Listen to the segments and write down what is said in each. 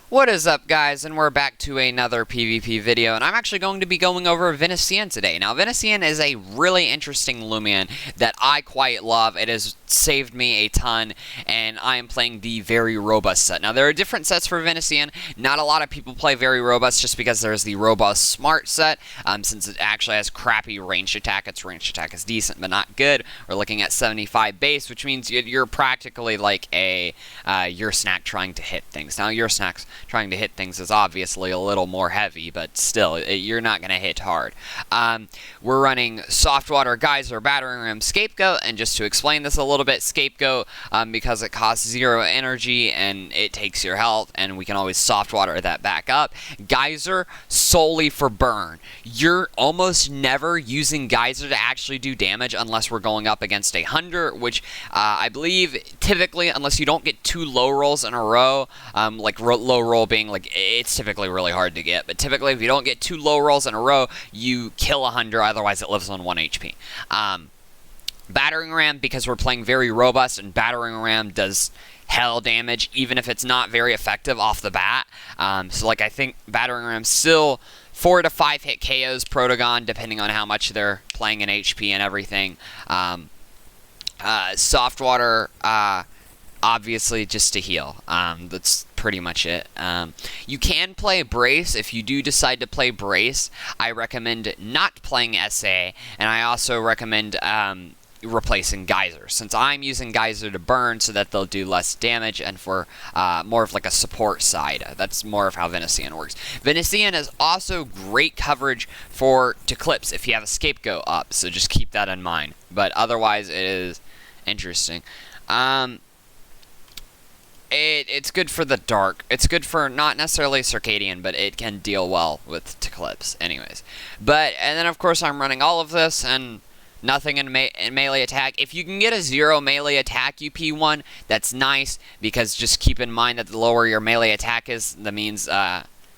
What is up, guys, and we're back to another PvP video, and I'm actually going to be going over Venisian today. Now, Venisian is a really interesting Loomian that I quite love. It has saved me a ton, and I am playing the very robust set. Now, there are different sets for Venisian. Not a lot of people play very robust just because there's the robust smart set, since it actually has crappy ranged attack. Its ranged attack is decent, but not good. We're looking at 75 base, which means you're practically like a your snack trying to hit things. Now, your snacks trying to hit things is obviously a little more heavy, but still, you're not going to hit hard. We're running Softwater, Geyser, Battering Ram, Scapegoat, and just to explain this a little bit, Scapegoat, because it costs 0 energy and it takes your health, and we can always Softwater that back up. Geyser, solely for burn. You're almost never using Geyser to actually do damage unless we're going up against a Hunder, which I believe typically, unless you don't get 2 low rolls in a row, like low roll being like, it's typically really hard to get, but typically if you don't get 2 low rolls in a row, you kill a Hunder, otherwise it lives on 1 HP. Battering Ram, because we're playing very robust, and Battering Ram does hell damage, even if it's not very effective off the bat. So like I think Battering Ram still 4 to 5 hit KOs Protagon, depending on how much they're playing in HP and everything. Softwater, obviously just to heal. That's pretty much it. You can play Brace. If you do decide to play Brace, I recommend not playing SA, and I also recommend replacing Geyser, since I'm using Geyser to burn so that they'll do less damage, and for more of like a support side. That's more of how Venisian works. Venisian is also great coverage for Jpokeplayz if you have a Scapegoat up, so just keep that in mind. But otherwise, it is interesting. It's good for the dark. It's good for not necessarily Circadian, but it can deal well with Jpokeplayz anyways. And then of course I'm running all of this and nothing in melee attack. If you can get a 0 melee attack UP1, that's nice, because just keep in mind that the lower your melee attack is, that means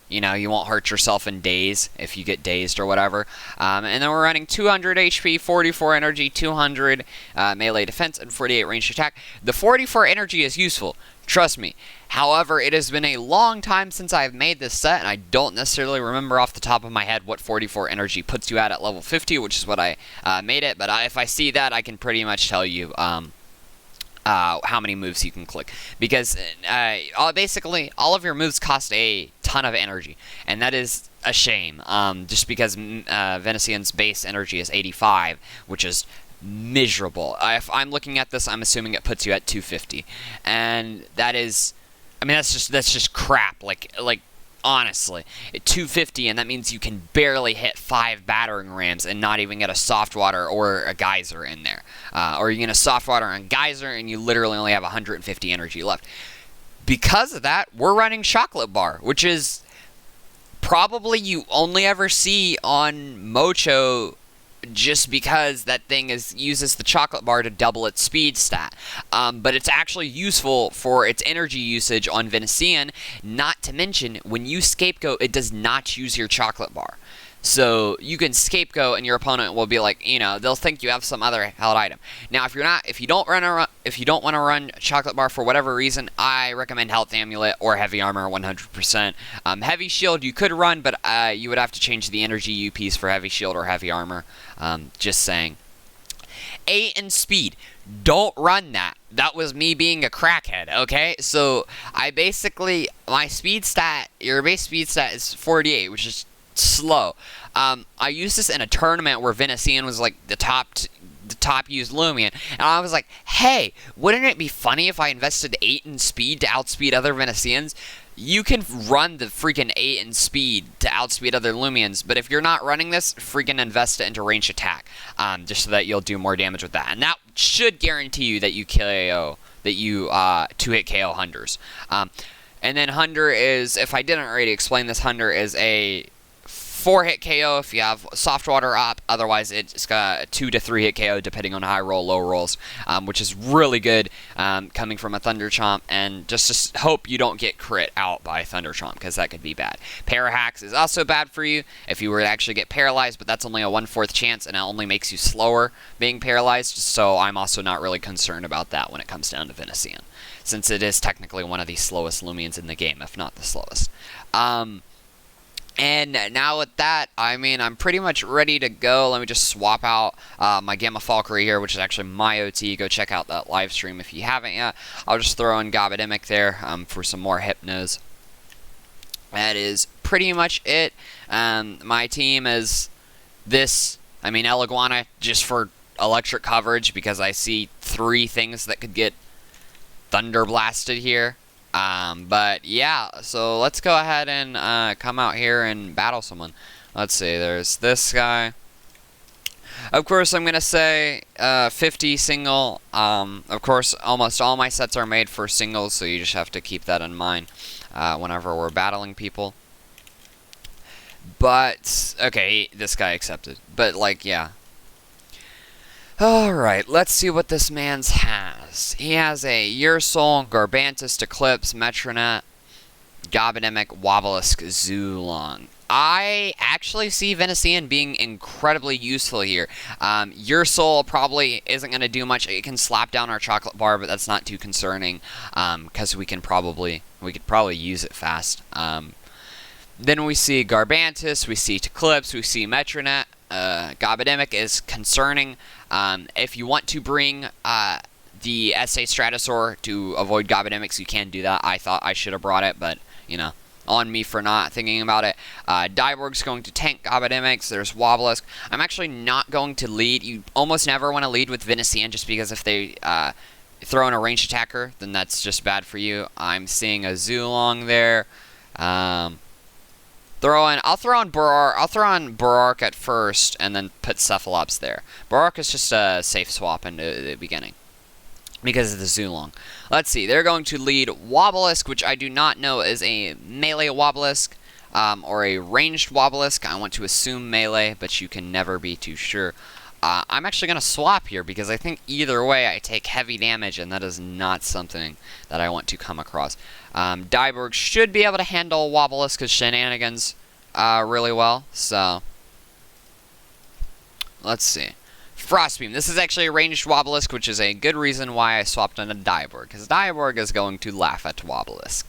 you know, you won't hurt yourself in daze if you get dazed or whatever. And then we're running 200 HP, 44 energy, 200 melee defense, and 48 ranged attack. The 44 energy is useful, trust me. However, it has been a long time since I've made this set, and I don't necessarily remember off the top of my head what 44 energy puts you at level 50, which is what I made it. But if I see that, I can pretty much tell you how many moves you can click, because basically all of your moves cost a ton of energy, and that is a shame, just because Venisian's base energy is 85, which is miserable. If I'm looking at this, I'm assuming it puts you at 250, and that is, I mean, that's just crap. Like honestly, 250, and that means you can barely hit 5 battering rams and not even get a Softwater or a Geyser in there. Or you get a Softwater and Geyser, and you literally only have 150 energy left. Because of that, we're running Chocolate Bar, which is probably you only ever see on Mocho, just because that thing uses the Chocolate Bar to double its speed stat. But it's actually useful for its energy usage on Venisian, not to mention, when you Scapegoat, it does not use your Chocolate Bar. So you can Scapegoat, and your opponent will be like, you know, they'll think you have some other held item. Now, if you don't want to run Chocolate Bar for whatever reason, I recommend Health Amulet or Heavy Armor 100%. Heavy Shield you could run, but you would have to change the energy UPs for Heavy Shield or Heavy Armor. Just saying. 8 and Speed. Don't run that. That was me being a crackhead, okay? So I basically, my speed stat, your base speed stat is 48, which is slow. I used this in a tournament where Venisian was like the top used Loomian, and I was like, hey, wouldn't it be funny if I invested 8 in speed to outspeed other Venisians? You can run the freaking 8 in speed to outspeed other Loomians, but if you're not running this, freaking invest it into ranged attack, just so that you'll do more damage with that, and that should guarantee you that you KO, that you 2-hit KO Hunders. And then Hunder is, if I didn't already explain this, Hunder is a 4-hit KO if you have soft water up. Otherwise, it's got a 2 to 3-hit KO depending on high roll, low rolls, which is really good coming from a Thunder Chomp. And just hope you don't get crit out by Thunder Chomp, because that could be bad. Parahacks is also bad for you if you were to actually get paralyzed, but that's only a 1/4 chance, and it only makes you slower being paralyzed. So I'm also not really concerned about that when it comes down to Venisian, since it is technically one of the slowest Loomians in the game, if not the slowest. And now with that, I mean, I'm pretty much ready to go. Let me just swap out my Gamma Falkery here, which is actually my OT. Go check out that live stream if you haven't yet. I'll just throw in Gabademic there for some more Hypnos. That is pretty much it. My team is this. I mean, Eliguana just for electric coverage, because I see 3 things that could get Thunder Blasted here. But yeah, so let's go ahead and come out here and battle someone. Let's see, there's this guy. Of course, I'm going to say 50 single. Of course, almost all my sets are made for singles, so you just have to keep that in mind whenever we're battling people. But, okay, this guy accepted. But, like, yeah. Alright, let's see what this man's has. He has a Ursul, Garbantis, Eclipse, Metronet, Gabademic, Wobelisk, Zulong. I actually see Venisian being incredibly useful here. Ursul probably isn't going to do much. It can slap down our chocolate bar, but that's not too concerning, because we could probably use it fast. Then we see Garbantis, we see Eclipse, we see Metronet. Gabademic is concerning. If you want to bring the SA Stratosaur to avoid Gabademics, you can do that. I thought I should have brought it, but, you know, on me for not thinking about it. Diborg's going to tank Gabademics. There's Wobelisk. I'm actually not going to lead. You almost never want to lead with Venisian, just because if they throw in a ranged attacker, then that's just bad for you. I'm seeing a Zulong there. I'll throw on Barark at first, and then put Cephalops there. Barark is just a safe swap in the beginning, because of the Zulong. Let's see, they're going to lead Wobelisk, which I do not know is a melee Wobelisk, or a ranged Wobelisk. I want to assume melee, but you can never be too sure. I'm actually going to swap here, because I think either way I take heavy damage, and that is not something that I want to come across. Diborg should be able to handle Wobelisk's shenanigans really well, so let's see. Frostbeam. This is actually a ranged Wobelisk, which is a good reason why I swapped on a Diborg, because Diborg is going to laugh at Wobelisk.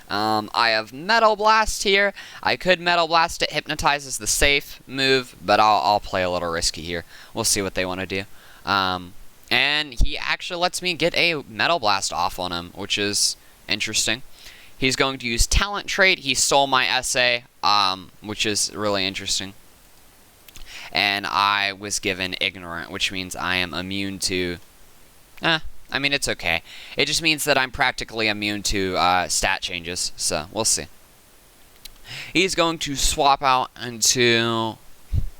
I have Metal Blast here. I could Metal Blast it. Hypnotize is the safe move, but I'll play a little risky here. We'll see what they want to do. And he actually lets me get a Metal Blast off on him, which is interesting. He's going to use Talent Trait. He stole my SA, which is really interesting. And I was given Ignorant, which means I am immune to... I mean, it's okay. It just means that I'm practically immune to stat changes, so we'll see. He's going to swap out into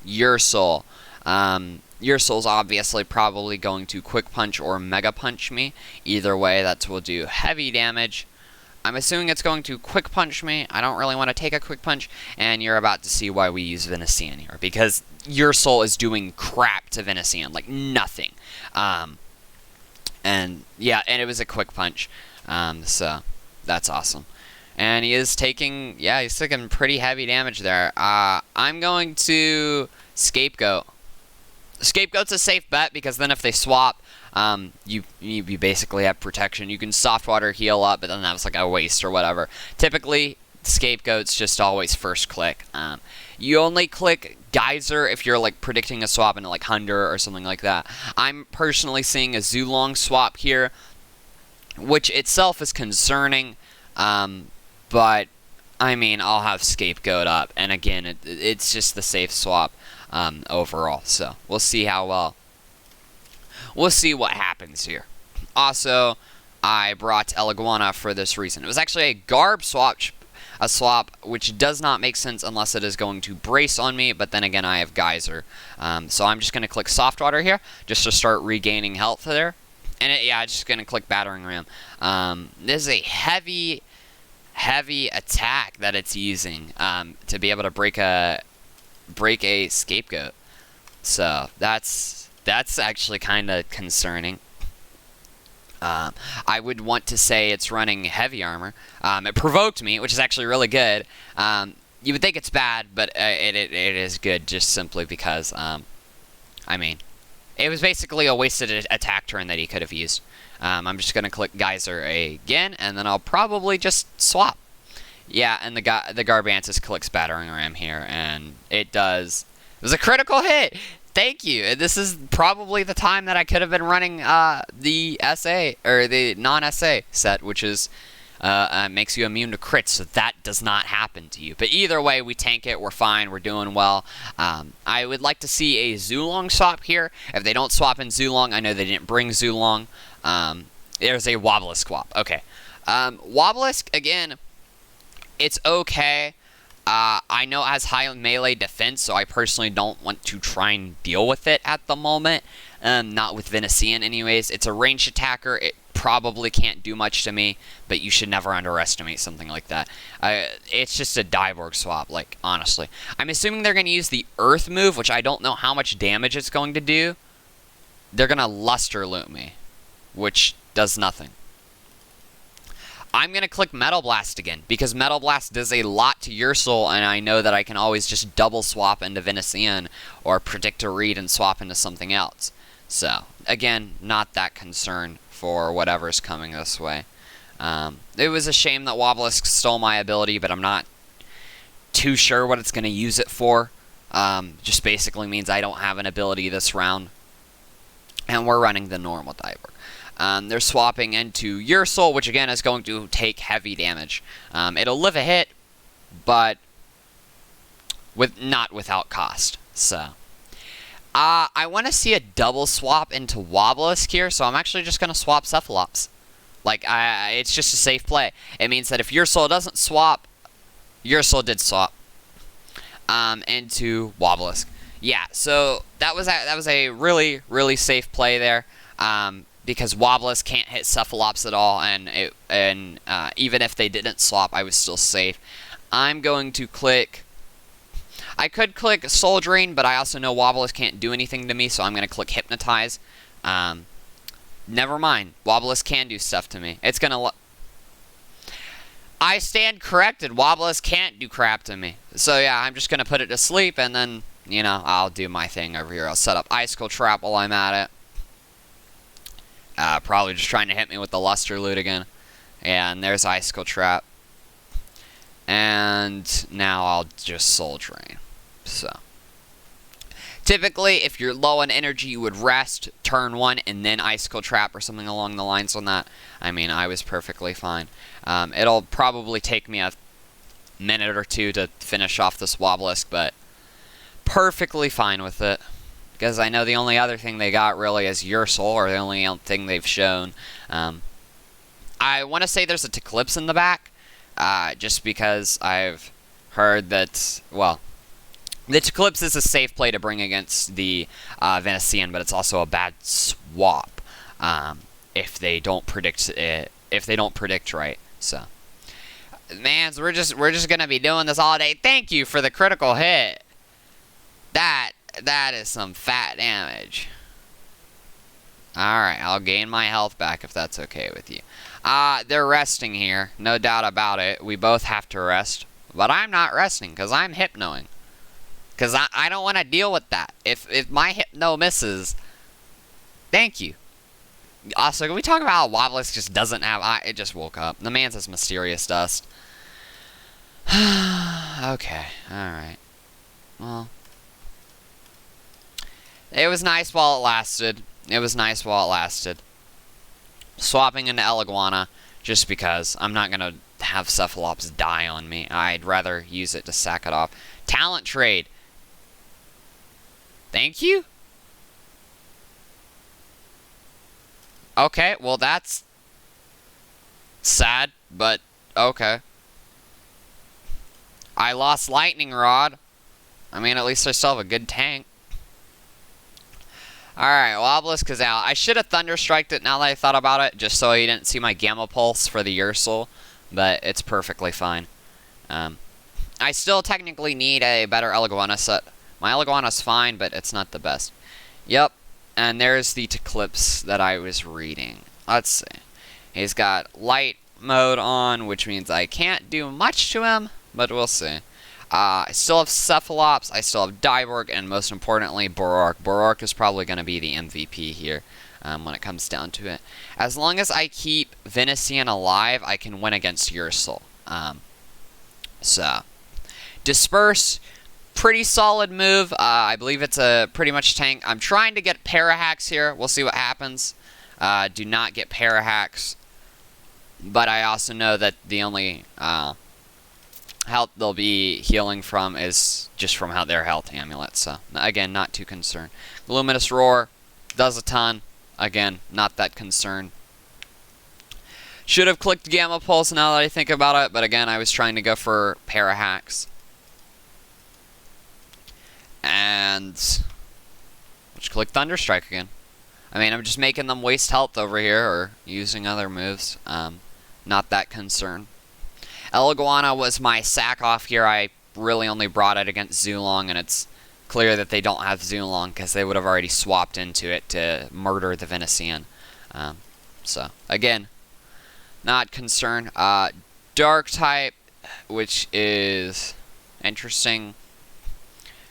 Ursul. Ursul's obviously probably going to Quick Punch or Mega Punch me. Either way, that will do heavy damage. I'm assuming it's going to Quick Punch me. I don't really want to take a Quick Punch, and you're about to see why we use Venisian here, because Ursul is doing crap to Venisian, like nothing. And yeah, and it was a Quick Punch, so that's awesome. And he is taking, yeah, he's taking pretty heavy damage there. I'm going to Scapegoat. Scapegoat's a safe bet, because then if they swap, you basically have protection. You can soft water heal up, but then that was like a waste or whatever. Typically, Scapegoat's just always first click. You only click Geyser if you're like predicting a swap into like Hunder or something like that. I'm personally seeing a Zulong swap here, which itself is concerning, but I mean, I'll have Scapegoat up, and again, it's just the safe swap overall. So we'll see how well. We'll see what happens here. Also, I brought Eliguana for this reason. It was actually a Garb swap. A swap which does not make sense unless it is going to brace on me, but then again I have Geyser. So I'm just going to click Soft Water here just to start regaining health there. And yeah, I'm just going to click Battering Ram. This is a heavy attack that it's using to be able to break a break a scapegoat. So that's actually kind of concerning. I would want to say it's running heavy armor. It provoked me, which is actually really good. You would think it's bad, but it is good just simply because, I mean, it was basically a wasted attack turn that he could have used. I'm just going to click Geyser again, and then I'll probably just swap. Yeah, and the Garbantis clicks Battering Ram here, and it does. It was a critical hit! Thank you. And this is probably the time that I could have been running the SA, or the non-SA set, which is makes you immune to crits, so that does not happen to you. But either way, we tank it, we're fine, we're doing well. I would like to see a Zulong swap here. If they don't swap in Zulong, I know they didn't bring Zulong. There's a Wobblisk swap. Okay. Wobblisk, again, it's okay. I know it has high melee defense, so I personally don't want to try and deal with it at the moment. Not with Venisian anyways. It's a ranged attacker. It probably can't do much to me, but you should never underestimate something like that. It's just a Diborg swap, like, honestly. I'm assuming they're going to use the Earth move, which I don't know how much damage it's going to do. They're going to Luster Loot me, which does nothing. I'm going to click Metal Blast again, because Metal Blast does a lot to your soul, and I know that I can always just double swap into Venisian, or predict a read and swap into something else. So, again, not that concerned for whatever's coming this way. It was a shame that Wobblisk stole my ability, but I'm not too sure what it's going to use it for. Just basically means I don't have an ability this round. And we're running the normal Diborg. They're swapping into your soul, which again is going to take heavy damage. It'll live a hit, but not without cost. So, I want to see a double swap into Wobblisk here, so I'm actually just going to swap Cephalops. Like, it's just a safe play. It means that if your soul doesn't swap, your soul did swap into Wobblisk. Yeah, so that was a really, really safe play there. Because Wobblisk can't hit Cephalops at all, and even if they didn't swap, I was still safe. I'm going to click... I could click Soul Drain, but I also know Wobblisk can't do anything to me, so I'm going to click Hypnotize. Never mind. Wobblisk can do stuff to me. It's going to... I stand corrected. Wobblisk can't do crap to me. So yeah, I'm just going to put it to sleep, and then, you know, I'll do my thing over here. I'll set up Icicle Trap while I'm at it. Probably just trying to hit me with the Luster Loot again. And there's Icicle Trap. And now I'll just Soul Drain. So, typically, if you're low on energy, you would rest, turn 1, and then Icicle Trap or something along the lines on that. I mean, I was perfectly fine. It'll probably take me a minute or two to finish off this Wobblisk, but perfectly fine with it. Because I know the only other thing they got really is your soul, or the only thing they've shown. I want to say there's a Eclipse in the back, just because I've heard that, well, the Eclipse is a safe play to bring against the Venisian, but it's also a bad swap if they don't predict it, if they don't predict right. So, man, so we're just gonna be doing this all day. Thank you for the critical hit. That is some fat damage. Alright, I'll gain my health back if that's okay with you. They're resting here. No doubt about it. We both have to rest. But I'm not resting, because I'm hypnoing. Because I don't want to deal with that. If my hypno misses... Thank you. Also, can we talk about how Wobblisk just doesn't have... it just woke up. The man says Mysterious Dust. Okay, alright. Well... It was nice while it lasted. It was nice while it lasted. Swapping into Eliguana, just because I'm not going to have Cephalops die on me. I'd rather use it to sack it off. Talent Trade. Thank you? Okay, well that's sad, but okay. I lost Lightning Rod. I mean, at least I still have a good tank. Alright, Wobblisk is out. I should have Thunderstriked it now that I thought about it, just so you didn't see my Gamma Pulse for the Ursul, but it's perfectly fine. I still technically need a better Eliguana set. My Eliguana's fine, but it's not the best. Yep, and there's the Eclipse that I was reading. Let's see. He's got light mode on, which means I can't do much to him, but we'll see. I still have Cephalops, I still have Diborg, and most importantly, Borark. Borark is probably going to be the MVP here when it comes down to it. As long as I keep Venisian alive, I can win against Ursul. So, Disperse, pretty solid move. I believe it's a pretty much tank. I'm trying to get Parahacks here. We'll see what happens. Do not get Parahacks. But I also know that the only health they'll be healing from is just from their health amulet. So, again, not too concerned. Luminous Roar does a ton. Again, not that concerned. Should have clicked Gamma Pulse now that I think about it. But again, I was trying to go for Parahacks. And let's click Thunderstrike again. I mean, I'm just making them waste health over here or using other moves. Not that concerned. Eliguana was my sack off here. I really only brought it against Zulong, and it's clear that they don't have Zulong because they would have already swapped into it to murder the Venisian. So, again, not concerned. Dark type, which is interesting.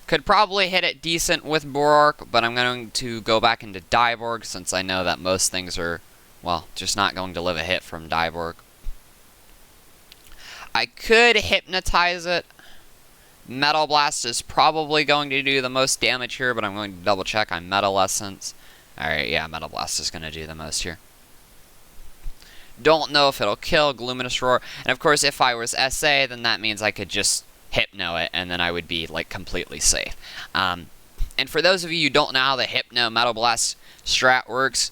Could probably hit it decent with Borark, but I'm going to go back into Diborg since I know that most things are, well, just not going to live a hit from Diborg. I could hypnotize it. Metal Blast is probably going to do the most damage here, but I'm going to double check on Metal Essence. Alright, yeah, Metal Blast is going to do the most here. Don't know if it'll kill Luminous Roar. And of course, if I was SA, then that means I could just Hypno it, and then I would be, like, completely safe. And for those of you who don't know how the Hypno Metal Blast strat works,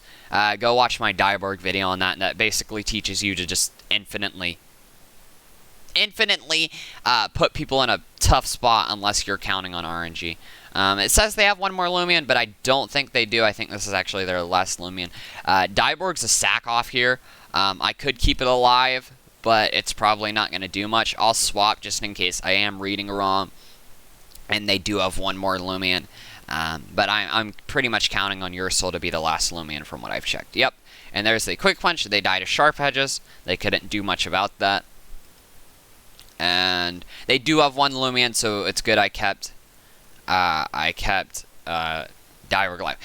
go watch my Diborg video on that, and that basically teaches you to just infinitely put people in a tough spot unless you're counting on RNG. It says they have one more Loomian, but I don't think they do. I think this is actually their last Loomian. Diborg's a sack off here. I could keep it alive, but it's probably not going to do much. I'll swap just in case I am reading wrong, and they do have one more Loomian. But I'm pretty much counting on Ursul to be the last Loomian from what I've checked. Yep, and there's the Quick Punch. They died to Sharp Edges. They couldn't do much about that. And they do have one Loomian, so it's good I kept Diborg alive.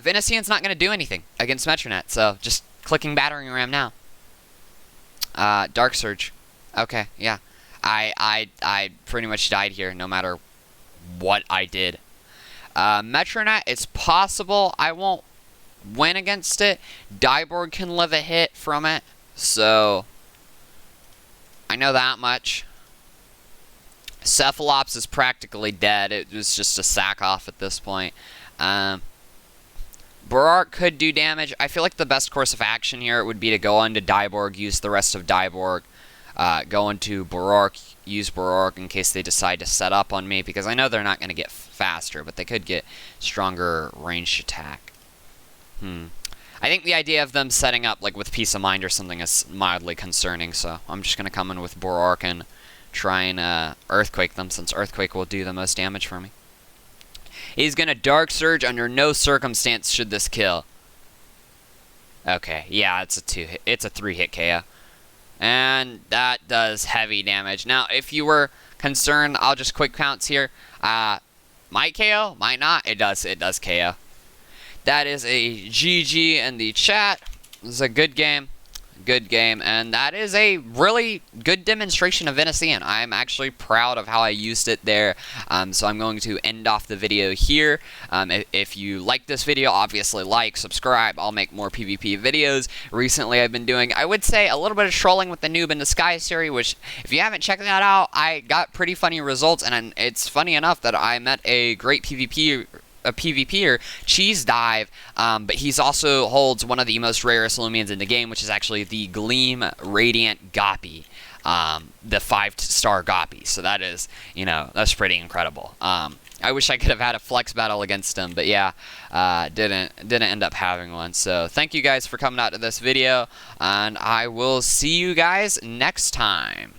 Venisian's not going to do anything against Metronet, so just clicking Battering Ram now. Dark Surge. Okay, yeah. I pretty much died here no matter what I did. Metronet, it's possible I won't win against it. Diborg can live a hit from it, so I know that much. Cephalops is practically dead. It was just a sack off at this point. Borark could do damage. I feel like the best course of action here would be to go into Diborg, use the rest of Diborg, go into Borark, use Borark in case they decide to set up on me, because I know they're not going to get faster, but they could get stronger ranged attack. I think the idea of them setting up like with Peace of Mind or something is mildly concerning, so I'm just going to come in with Borark and try and Earthquake them, since Earthquake will do the most damage for me. He's going to Dark Surge. Under no circumstance should this kill. Okay, yeah, it's a 3-hit KO. And that does heavy damage. Now, if you were concerned, I'll just quick counts here. Might KO, might not. It does KO. That is a GG in the chat. This is a good game. Good game. And that is a really good demonstration of Venisian. I'm actually proud of how I used it there. So I'm going to end off the video here. If you like this video, obviously like, subscribe. I'll make more PvP videos. Recently I've been doing, I would say, a little bit of trolling with the Noob in Disguise series, which if you haven't checked that out, I got pretty funny results. And it's funny enough that I met a great PvPer, Cheese Dive, but he's also holds one of the most rarest Loomians in the game, which is actually the Gleam Radiant Goppy, the 5-star Goppy. So that is, that's pretty incredible. I wish I could have had a flex battle against him, but yeah, didn't end up having one. So thank you guys for coming out to this video, and I will see you guys next time.